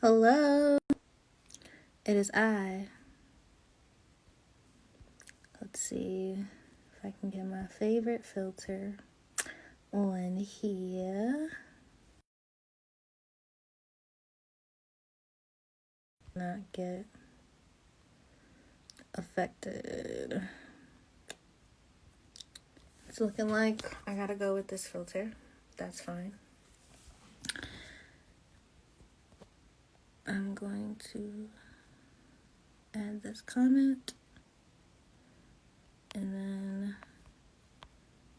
Hello, it is I. Let's see if I can get my favorite filter on here. Not get affected. It's looking like I gotta go with this filter. That's fine. I'm going to add this comment and then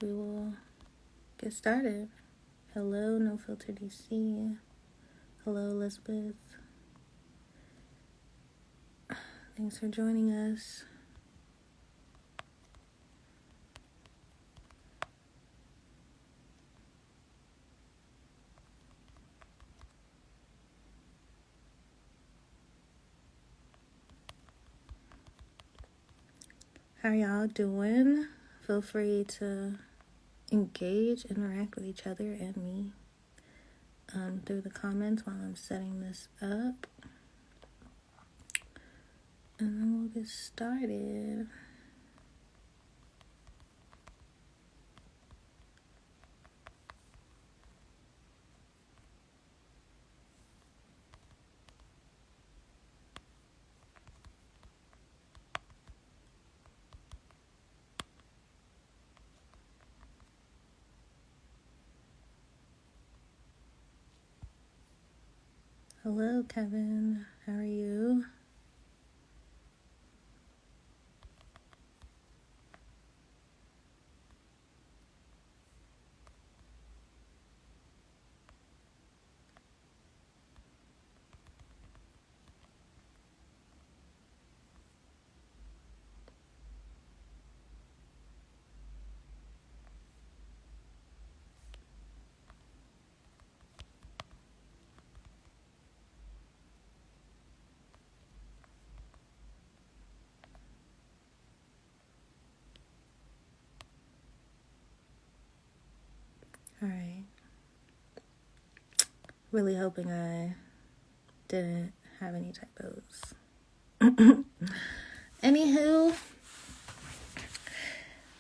we will get started. Hello, No Filter DC. Hello, Elizabeth. Thanks for joining us. How y'all doing? Feel free to engage, interact with each other and me through the comments while I'm setting this up. And then we'll get started. Hello, Kevin. How are you? All right. Really hoping I didn't have any typos. Anywho,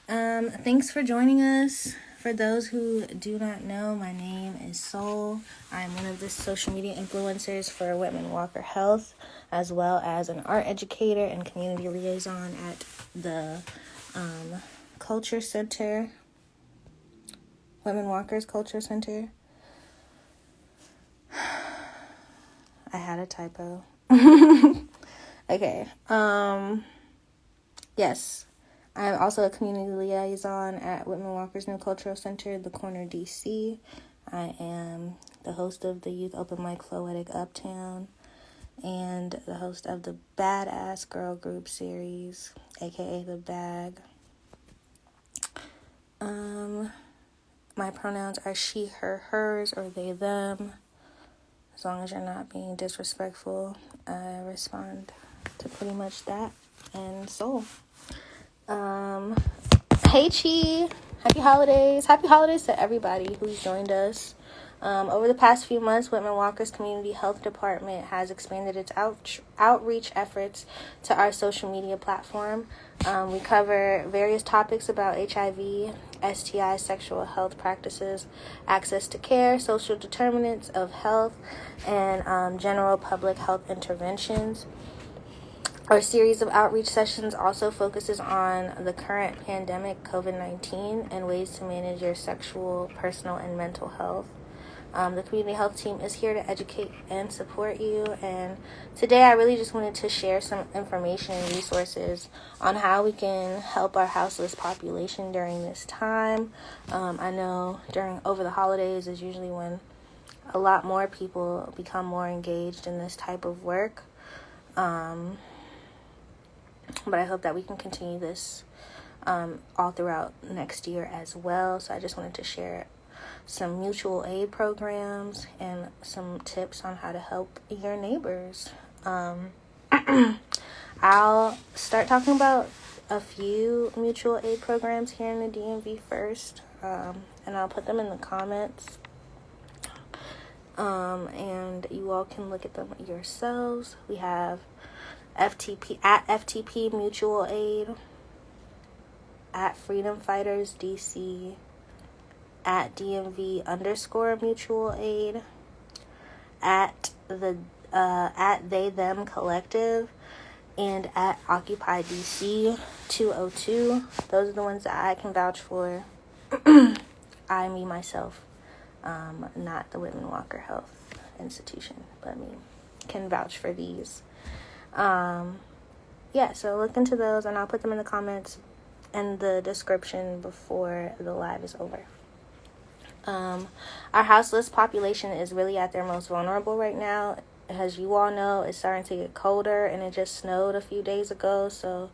thanks for joining us. For those who do not know, my name is Soul. I'm one of the social media influencers for Whitman-Walker Health, as well as an art educator and community liaison at the Culture Center, Whitman-Walker's Culture Center. I had a typo. Okay. Yes. I'm also a community liaison at Whitman-Walker's New Cultural Center, the Corner, DC. I am the host of the Youth Open Mic Floetic Uptown and the host of the Badass Girl Group series, aka The Bag. My pronouns are she, her, hers, or they, them. As long as you're not being disrespectful, I respond to pretty much that. And so, hey Chi, happy holidays. Happy holidays to everybody who's joined us. Over the past few months, Whitman-Walker's Community Health Department has expanded its outreach efforts to our social media platform. We cover various topics about HIV, STI, sexual health practices, access to care, social determinants of health, and general public health interventions. Our series of outreach sessions also focuses on the current pandemic, COVID-19, and ways to manage your sexual, personal, and mental health. The community health team is here to educate and support you, and today I really just wanted to share some information and resources on how we can help our houseless population during this time. I know over the holidays is usually when a lot more people become more engaged in this type of work, but I hope that we can continue this all throughout next year as well. So I just wanted to share some mutual aid programs and some tips on how to help your neighbors. I'll start talking about a few mutual aid programs here in the DMV first, and I'll put them in the comments. and you all can look at them yourselves. We have FTP at FTP Mutual Aid, at Freedom Fighters DC, at DMV _Mutual Aid, at They Them Collective, and at Occupy DC 202. Those are the ones that I can vouch for. I, me, myself, not the Whitman-Walker Health Institution, but me, can vouch for these. Yeah, so look into those, and I'll put them in the comments and the description before the live is over. Our houseless population is really at their most vulnerable right now. As you all know, it's starting to get colder, and it just snowed a few days ago, so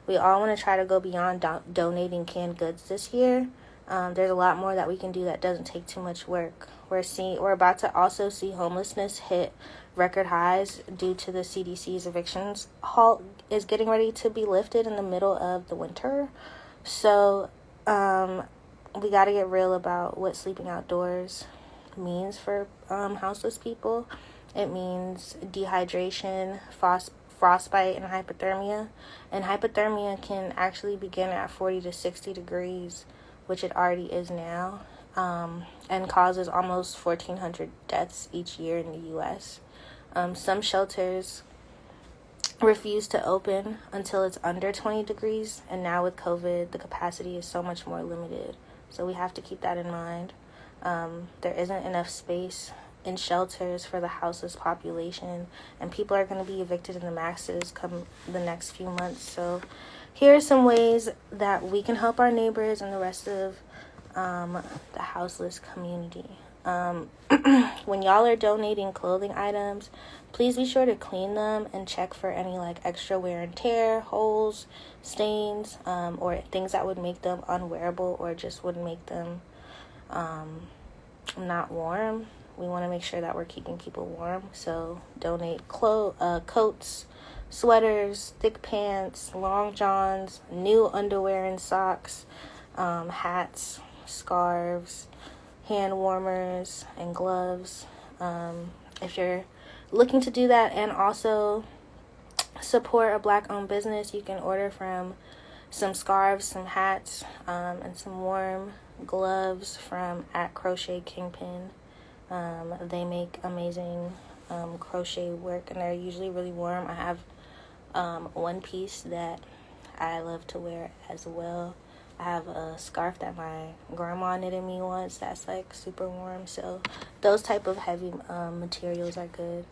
we all want to try to go beyond donating canned goods this year. There's a lot more that we can do that doesn't take too much work. We're about to also see homelessness hit record highs due to the CDC's evictions halt is getting ready to be lifted in the middle of the winter. So we got to get real about what sleeping outdoors means for houseless people. It means dehydration, frostbite, and hypothermia. And hypothermia can actually begin at 40 to 60 degrees, which it already is now, and causes almost 1,400 deaths each year in the U.S. Some shelters refuse to open until it's under 20 degrees, and now with COVID, the capacity is so much more limited. So we have to keep that in mind. There isn't enough space in shelters for the houseless population, and people are going to be evicted in the masses come the next few months. So here are some ways that we can help our neighbors and the rest of the houseless community. When y'all are donating clothing items, please be sure to clean them and check for any like extra wear and tear, holes, stains, or things that would make them unwearable or just would make them not warm. We want to make sure that we're keeping people warm, so donate coats, sweaters, thick pants, long johns, new underwear and socks, hats, scarves, hand warmers, and gloves. If you're looking to do that and also support a Black-owned business, you can order from some scarves, some hats, and some warm gloves from at Crochet Kingpin. They make amazing crochet work, and they're usually really warm. I have one piece that I love to wear as well. I have a scarf that my grandma knitted me once that's like super warm. So those type of heavy materials are good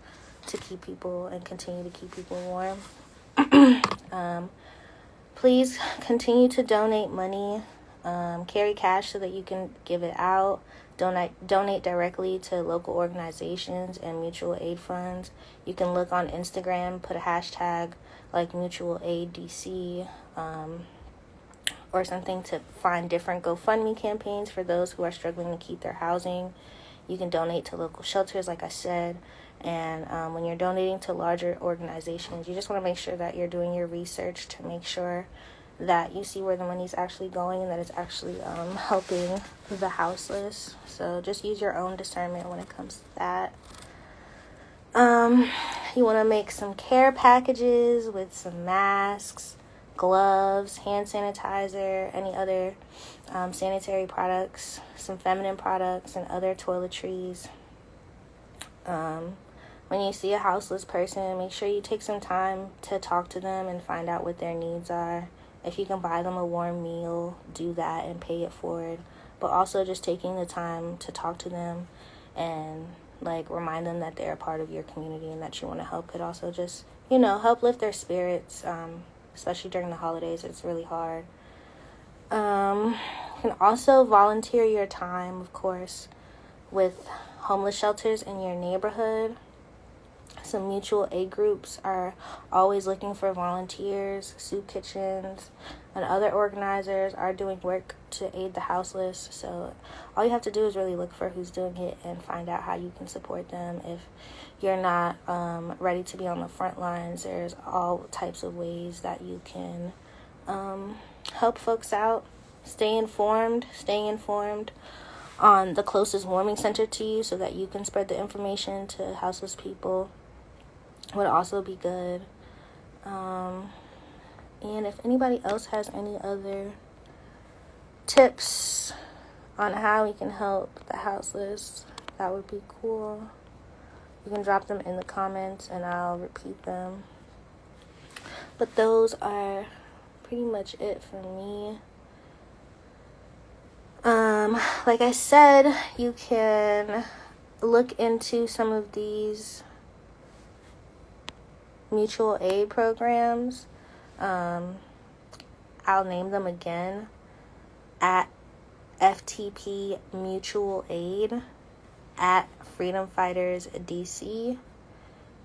to keep people and continue to keep people warm. Please continue to donate money. Carry cash so that you can give it out. Donate directly to local organizations and mutual aid funds. You can look on Instagram, put a hashtag like Mutual Aid DC, or something to find different GoFundMe campaigns for those who are struggling to keep their housing. You can donate to local shelters, like I said. And when you're donating to larger organizations, you just want to make sure that you're doing your research to make sure that you see where the money's actually going and that it's actually helping the houseless. So just use your own discernment when it comes to that. You want to make some care packages with some masks, gloves, hand sanitizer, any other sanitary products, some feminine products, and other toiletries. When you see a houseless person, make sure you take some time to talk to them and find out what their needs are. If you can buy them a warm meal, do that and pay it forward. But also just taking the time to talk to them and like remind them that they're a part of your community and that you want to help could also just, help lift their spirits, especially during the holidays. It's really hard. You can also volunteer your time, of course, with homeless shelters in your neighborhood. Some mutual aid groups are always looking for volunteers. Soup kitchens and other organizers are doing work to aid the houseless. So all you have to do is really look for who's doing it and find out how you can support them. If you're not ready to be on the front lines, there's all types of ways that you can help folks out. Staying informed on the closest warming center to you so that you can spread the information to houseless people would also be good. And if anybody else has any other tips on how we can help the houseless, that would be cool. You can drop them in the comments and I'll repeat them. But those are pretty much it for me. Like I said, you can look into some of these mutual aid programs. I'll name them again: at FTP Mutual Aid, at Freedom Fighters DC,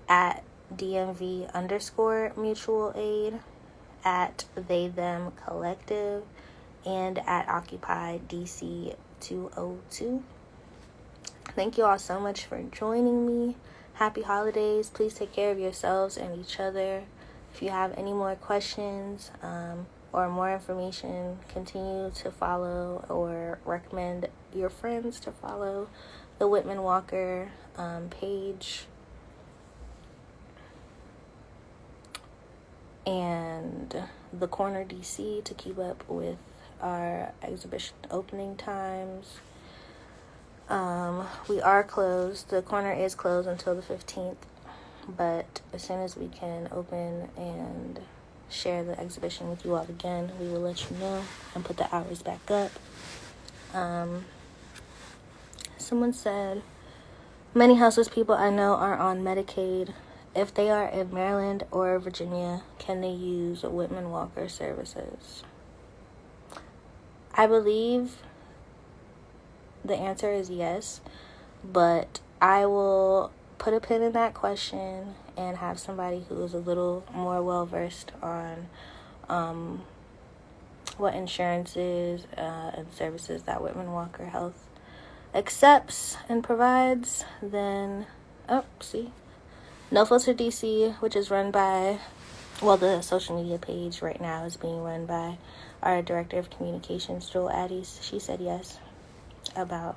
at DMV_Mutual Aid, at They Them Collective, and at Occupy DC 202. Thank you all so much for joining me. Happy holidays. Please take care of yourselves and each other. If you have any more questions or more information, continue to follow or recommend your friends to follow the Whitman-Walker page and the Corner DC to keep up with our exhibition opening times. We are closed. The Corner is closed until the 15th, but as soon as we can open and share the exhibition with you all again, we will let you know and put the hours back up. Someone said, many houseless people I know are on Medicaid. If they are in Maryland or Virginia, can they use Whitman-Walker services? I believe the answer is yes, but I will put a pin in that question and have somebody who is a little more well-versed on what insurances and services that Whitman-Walker Health accepts and provides. Then, No Filter DC, which is run by, the social media page right now is being run by our Director of Communications, Joel Addies. She said yes about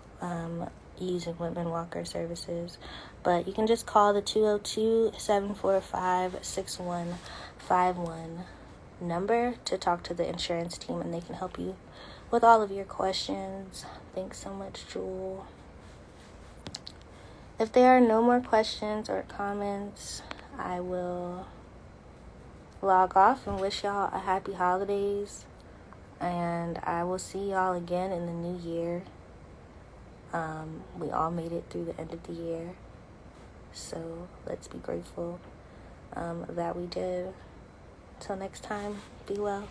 using Whitman-Walker services. But you can just call the 202-745-6151 number to talk to the insurance team, and they can help you with all of your questions. Thanks so much, Joel. If there are no more questions or comments, I will log off and wish y'all a happy holidays. And I will see y'all again in the new year. We all made it through the end of the year. So let's be grateful that we did. Until next time, be well.